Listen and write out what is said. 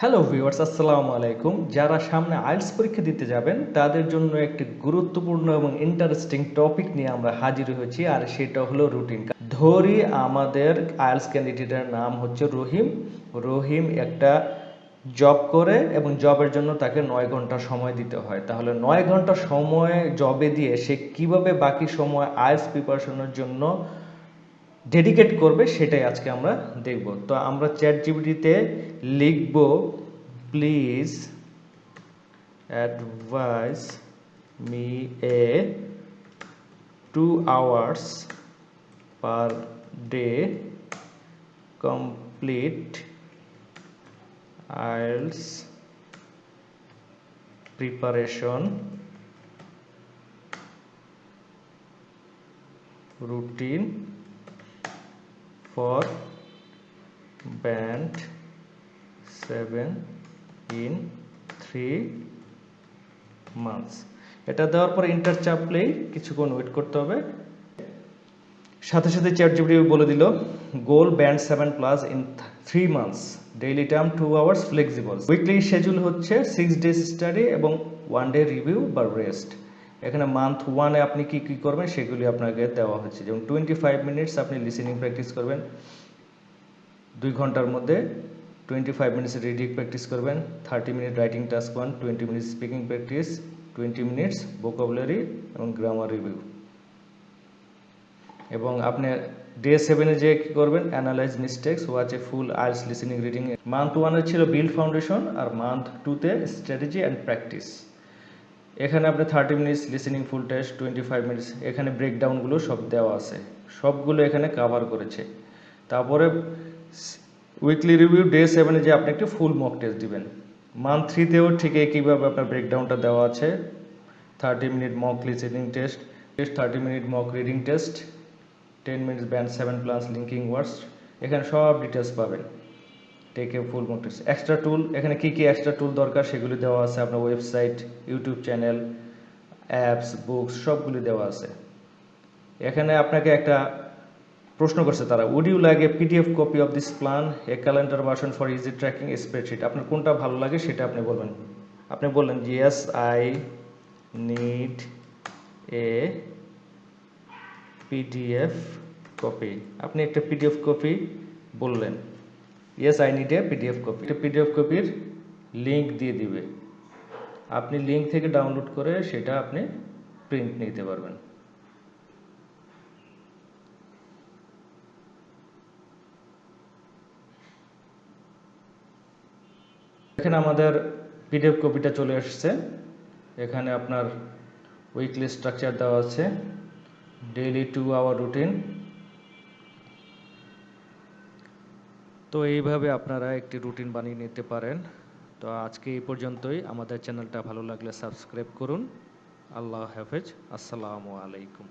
Hello viewers, আসসালামু আলাইকুম। যারা সামনে আইএলটিএস পরীক্ষা দিতে যাবেন তাদের জন্য একটি গুরুত্বপূর্ণ এবং ইন্টারেস্টিং টপিক নিয়ে আমরা হাজির হয়েছি, আর সেটা হলো রুটিন। ধরি আমাদের আইএলটিএস ক্যান্ডিডেটের নাম হচ্ছে রহিম। রহিম একটা জব করে এবং জবের জন্য তাকে 9 ঘন্টা সময় দিতে হয়। তাহলে 9 ঘন্টা সময় জবে দিয়ে সে কিভাবে বাকি সময় আইএলটিএস প্রিপারেশনের জন্য ডেডিকেট করবে সেটাই আজকে আমরা দেখব। তো আমরা চ্যাট জিপিটিতে লিখব, please advice me a 2 hours per day complete IELTS preparation routine for band 7 in 3 months। এটা দেওয়ার পর এন্টার চাপলেই কিছুক্ষণ ওয়েট করতে হবে। সাথে সাথে চ্যাট জিপিটি বলে দিল goal band 7+ in 3 months, daily time 2 hours flexible. Weekly schedule হচ্ছে 6 days স্টাডি এবং 1 day রিভিউ বা রেস্ট। এখানে মান্থ 1-এ আপনি কি কি করবেন সেগুলি আপনাকে দেওয়া হচ্ছে, যেমন 25 মিনিটস আপনি লিসেনিং প্র্যাকটিস করবেন 2 ঘন্টার মধ্যে, 25 মিনিটস রিডিং প্র্যাকটিস করবেন, 30 minute writing task 1, 20 minutes speaking practice, 20 minutes vocabulary এবং গ্রামার রিভিউ। এবং আপনি ডে 7-এ যে কি করবেন, analyse mistakes, watch a full IELTS listening reading. Month 1-এ ছিল বিল্ড ফাউন্ডেশন আর মান্থ 2-তে স্ট্র্যাটেজি অ্যান্ড প্র্যাকটিস। এখানে আপনি 30 minutes listening full test, 25 minutes, এখানে ব্রেকডাউনগুলো সব দেওয়া আছে, সবগুলো এখানে কভার করেছে। তারপরে উইকলি রিভিউ ডে 7-এ যে আপনি একটি ফুল মক টেস্ট দিবেন। মান্থ 3-তেও ঠিক একইভাবে আপনার ব্রেকডাউনটা দেওয়া আছে, 30 minute mock listening test, 30 minute mock reading test, 10 minutes band 7+ linking words. এখানে সব ডিটেলস পাবেন, take a full mock test. Extra tool, এখানে কি কি এক্সট্রা টুল দরকার সেগুলি দেওয়া আছে, আপনার website, YouTube channel, apps, books সবগুলি দেওয়া আছে। এখানে আপনাকে একটা প্রশ্ন করছে তারা, would you like a PDF copy of this plan, a calendar version for easy tracking, spreadsheet. আপনার কোনটা ভালো লাগে সেটা আপনি বলবেন। আপনি বললেন yes I need a PDF copy. আপনি একটা পিডিএফ কপি বললেন, yes I need a PDF copy. একটা পিডিএফ কপির লিঙ্ক দিয়ে দিবে, আপনি লিঙ্ক থেকে ডাউনলোড করে সেটা আপনি প্রিন্ট নিতে পারবেন। এখানে আমাদের পিডিএফ কপিটা চলে আসছে। এখানে আপনার উইকলি স্ট্রাকচার দেওয়া আছে, ডেইলি 2 hour রুটিন। তো এইভাবে আপনারা একটি রুটিন বানিয়ে নিতে পারেন। তো আজকে এই পর্যন্তই। আমাদের চ্যানেলটা ভালো লাগলে সাবস্ক্রাইব করুন। আল্লাহ হাফেজ, আসসালামু আলাইকুম।